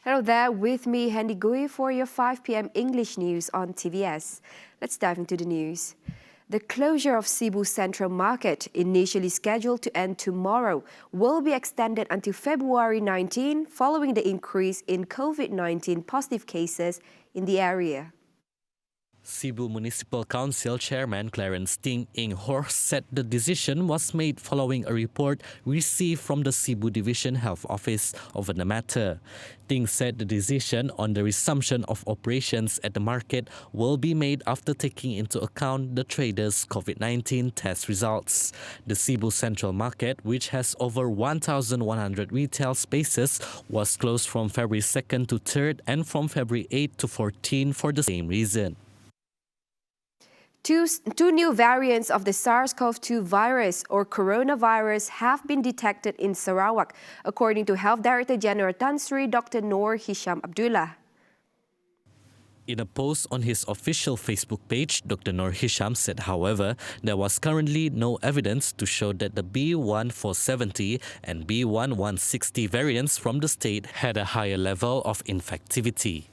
Hello there, with me, Handy Gui, for your 5 p.m. English news on TVS. Let's dive into the news. The closure of Sibu Central Market, initially scheduled to end tomorrow, will be extended until February 19, following the increase in COVID-19 positive cases in the area. Sibu Municipal Council Chairman Clarence Ting Ing Hor said the decision was made following a report received from the Sibu Division Health Office over the matter. Ting said the decision on the resumption of operations at the market will be made after taking into account the traders' COVID-19 test results. The Sibu Central Market, which has over 1,100 retail spaces, was closed from February 2nd to 3rd and from February 8 to 14 for the same reason. Two new variants of the SARS-CoV-2 virus or coronavirus have been detected in Sarawak, according to Health Director General Tan Sri Dr. Noor Hisham Abdullah. In a post on his official Facebook page, Dr. Noor Hisham said, however, there was currently no evidence to show that the B1470 and B1160 variants from the state had a higher level of infectivity.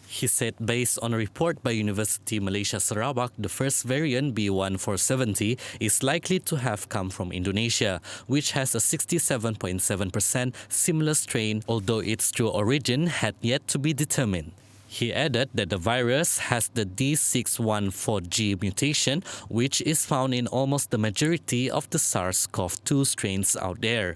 He said based on a report by University Malaysia Sarawak, the first variant B1470 is likely to have come from Indonesia, which has a 67.7% similar strain, although its true origin had yet to be determined. He added that the virus has the D614G mutation, which is found in almost the majority of the SARS-CoV-2 strains out there.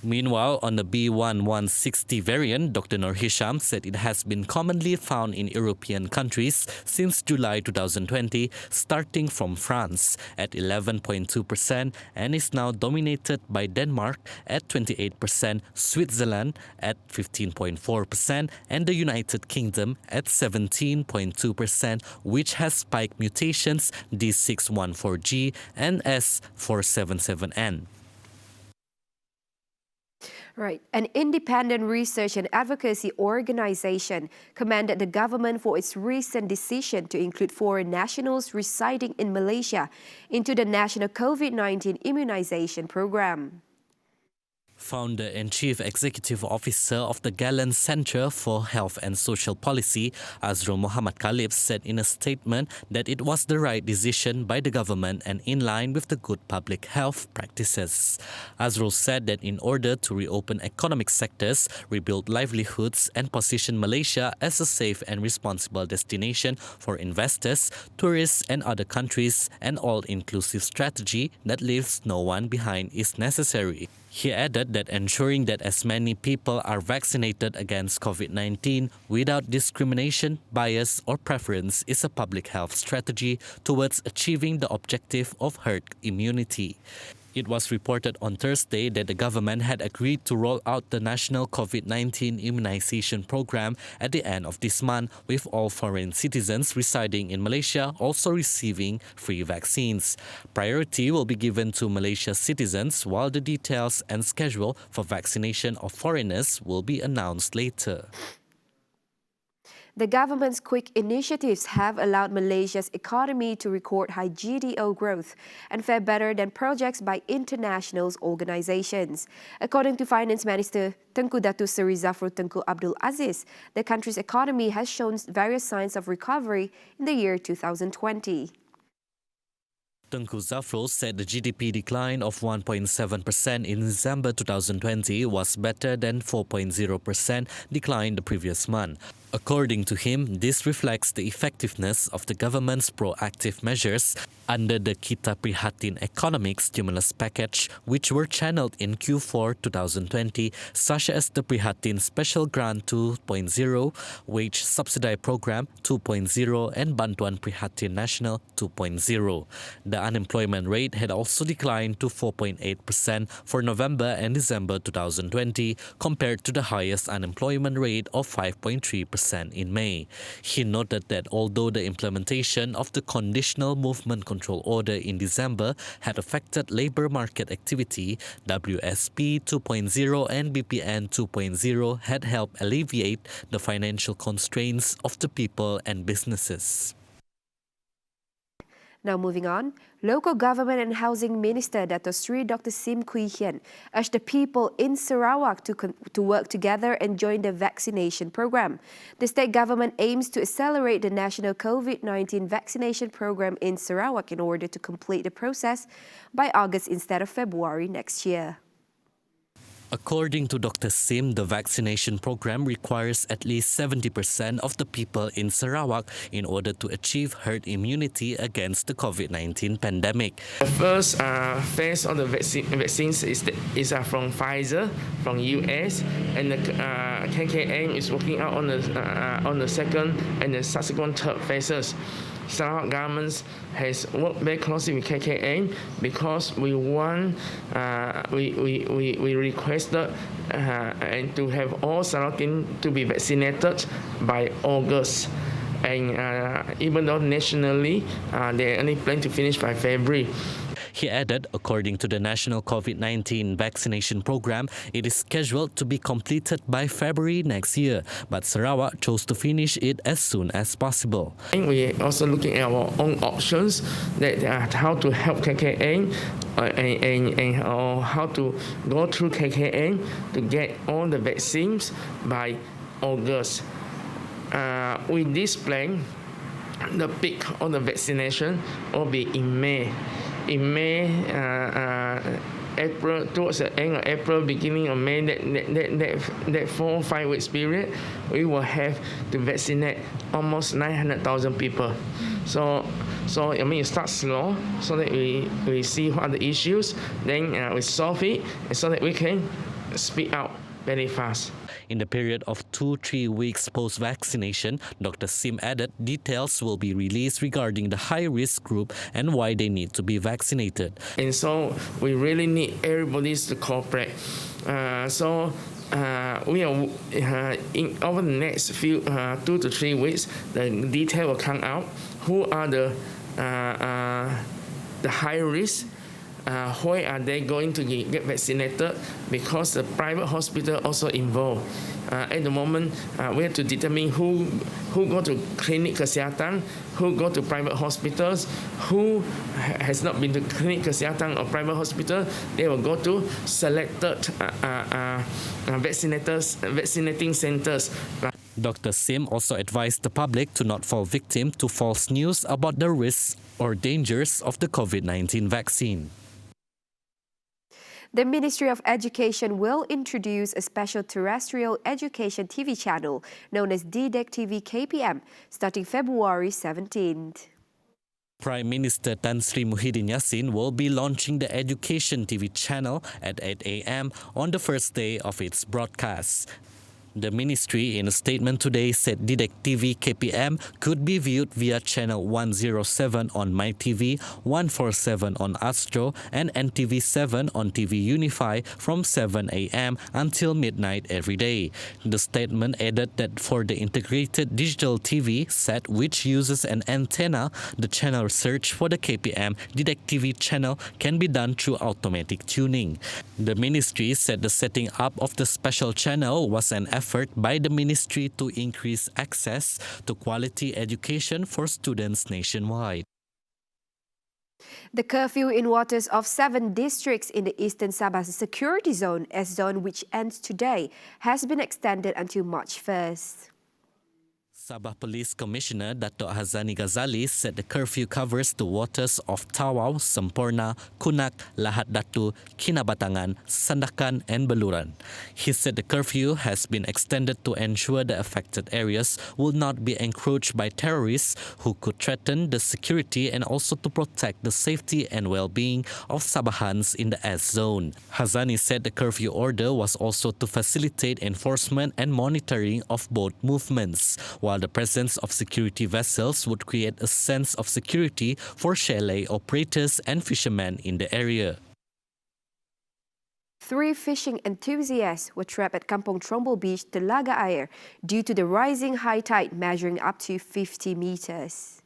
Meanwhile, on the B1160 variant, Dr. Noor Hisham said it has been commonly found in European countries since July 2020, starting from France at 11.2% and is now dominated by Denmark at 28%, Switzerland at 15.4% and the United Kingdom at 17.2%, which has spike mutations D614G and S477N. Right. An independent research and advocacy organization commended the government for its recent decision to include foreign nationals residing in Malaysia into the national COVID-19 immunization program. Founder and Chief Executive Officer of the Galen Centre for Health and Social Policy, Astro Muhammad Khalib, said in a statement that it was the right decision by the government and in line with the good public health practices. Astro said that in order to reopen economic sectors, rebuild livelihoods and position Malaysia as a safe and responsible destination for investors, tourists and other countries, an all-inclusive strategy that leaves no one behind is necessary. He added that ensuring that as many people are vaccinated against COVID-19 without discrimination, bias or preference is a public health strategy towards achieving the objective of herd immunity. It was reported on Thursday that the government had agreed to roll out the national COVID-19 immunization program at the end of this month, with all foreign citizens residing in Malaysia also receiving free vaccines. Priority will be given to Malaysia's citizens, while the details and schedule for vaccination of foreigners will be announced later. The government's quick initiatives have allowed Malaysia's economy to record high GDO growth and fare better than projects by international organizations. According to Finance Minister Tengku Datuk Seri Zafrul Tengku Abdul Aziz, the country's economy has shown various signs of recovery in the year 2020. Tengku Zafrul said the GDP decline of 1.7% in December 2020 was better than 4.0% decline the previous month. According to him, this reflects the effectiveness of the government's proactive measures under the Kita Prihatin economic stimulus package, which were channeled in Q4 2020, such as the Prihatin Special Grant 2.0, Wage Subsidy Program 2.0, and Bantuan Prihatin Nasional 2.0. The unemployment rate had also declined to 4.8% for November and December 2020, compared to the highest unemployment rate of 5.3% 10% in May. He noted that although the implementation of the Conditional Movement Control Order in December had affected labor market activity, WSP 2.0 and BPN 2.0 had helped alleviate the financial constraints of the people and businesses. Now moving on, Local Government and Housing Minister Dato Sri Dr. Sim Kui Hian urged the people in Sarawak to work together and join the vaccination program. The state government aims to accelerate the national COVID-19 vaccination program in Sarawak in order to complete the process by August instead of February next year. According to Dr. Sim, the vaccination program requires at least 70% of the people in Sarawak in order to achieve herd immunity against the COVID-19 pandemic. The first phase of the vaccines is from Pfizer, from US, and the KKN is working out on the second and the subsequent third phases. Sarawak government has worked very closely with KKN because we requested and to have all Sarawakians to be vaccinated by August. And even though nationally they only plan to finish by February. He added, according to the National COVID-19 vaccination program, it is scheduled to be completed by February next year, but Sarawak chose to finish it as soon as possible. We are also looking at our own options, that how to help KKN and how to go through KKN to get all the vaccines by August. With this plan, the peak of the vaccination will be in May. In May, April, towards the end of April, beginning of May, that 4 or 5 weeks period, we will have to vaccinate almost 900,000 people. So I mean, you start slow so that we see what are the issues, then we solve it, so that we can speed out very fast. In the period of 2-3 weeks post-vaccination, Dr. Sim added details will be released regarding the high-risk group and why they need to be vaccinated. And so we really need everybody to cooperate. We are over the next few 2 to 3 weeks, the detail will come out. Who are the high risk? Where are they going to get vaccinated? Because the private hospital also involved. At the moment, we have to determine who go to clinic kesihatan, who go to private hospitals, who has not been to clinic kesihatan or private hospital. They will go to selected vaccinating centers. Dr. Sim also advised the public to not fall victim to false news about the risks or dangers of the COVID-19 vaccine. The Ministry of Education will introduce a special terrestrial education TV channel known as DDEC TV KPM starting February 17th. Prime Minister Tan Sri Muhyiddin Yassin will be launching the Education TV channel at 8 a.m. on the first day of its broadcast. The ministry, in a statement today, said DDEC TV KPM could be viewed via channel 107 on MyTV, 147 on Astro, and NTV7 on TV Unify from 7 a.m. until midnight every day. The statement added that for the integrated digital TV set, which uses an antenna, the channel search for the KPM DDEC TV channel can be done through automatic tuning. The ministry said the setting up of the special channel was an effort by the ministry to increase access to quality education for students nationwide. The curfew in waters of 7 districts in the Eastern Sabah Security Zone, S-Zone, which ends today, has been extended until March 1st. Sabah Police Commissioner Dato' Hazani Ghazali said the curfew covers the waters of Tawau, Semporna, Kunak, Lahad Datu, Kinabatangan, Sandakan and Beluran. He said the curfew has been extended to ensure the affected areas will not be encroached by terrorists who could threaten the security and also to protect the safety and well-being of Sabahans in the S-Zone. Hazani said the curfew order was also to facilitate enforcement and monitoring of boat movements, while the presence of security vessels would create a sense of security for chalet operators and fishermen in the area. 3 fishing enthusiasts were trapped at Kampong Trombol Beach, Telaga Air, due to the rising high tide measuring up to 50 meters.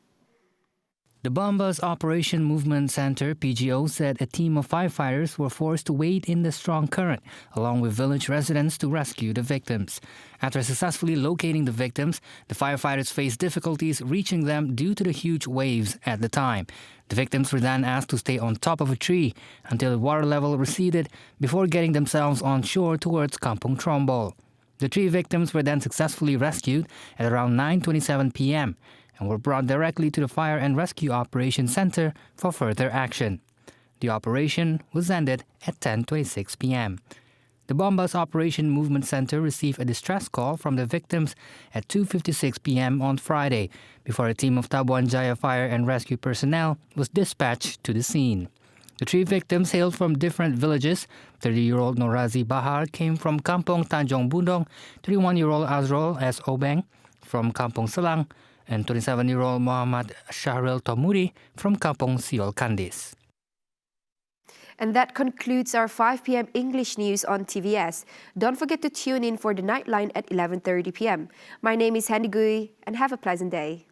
The Bombas Operation Movement Center, PGO, said a team of firefighters were forced to wade in the strong current, along with village residents, to rescue the victims. After successfully locating the victims, the firefighters faced difficulties reaching them due to the huge waves at the time. The victims were then asked to stay on top of a tree until the water level receded before getting themselves on shore towards Kampong Trombol. The 3 victims were then successfully rescued at around 9:27 p.m. and were brought directly to the Fire and Rescue Operations Center for further action. The operation was ended at 10:26 p.m. The Bombas Operation Movement Center received a distress call from the victims at 2:56 p.m. on Friday, before a team of Tabuan Jaya Fire and Rescue personnel was dispatched to the scene. The 3 victims hailed from different villages. 30-year-old Norazi Bahar came from Kampong Tanjong Bundong, 31-year-old Azrol S. Obeng from Kampong Selang, and 27-year-old Muhammad Shahril Tomuri from Kampong Siol Kandis. And that concludes our 5 p.m. English news on TVS. Don't forget to tune in for the Nightline at 11:30 p.m. My name is Handy Gui, and have a pleasant day.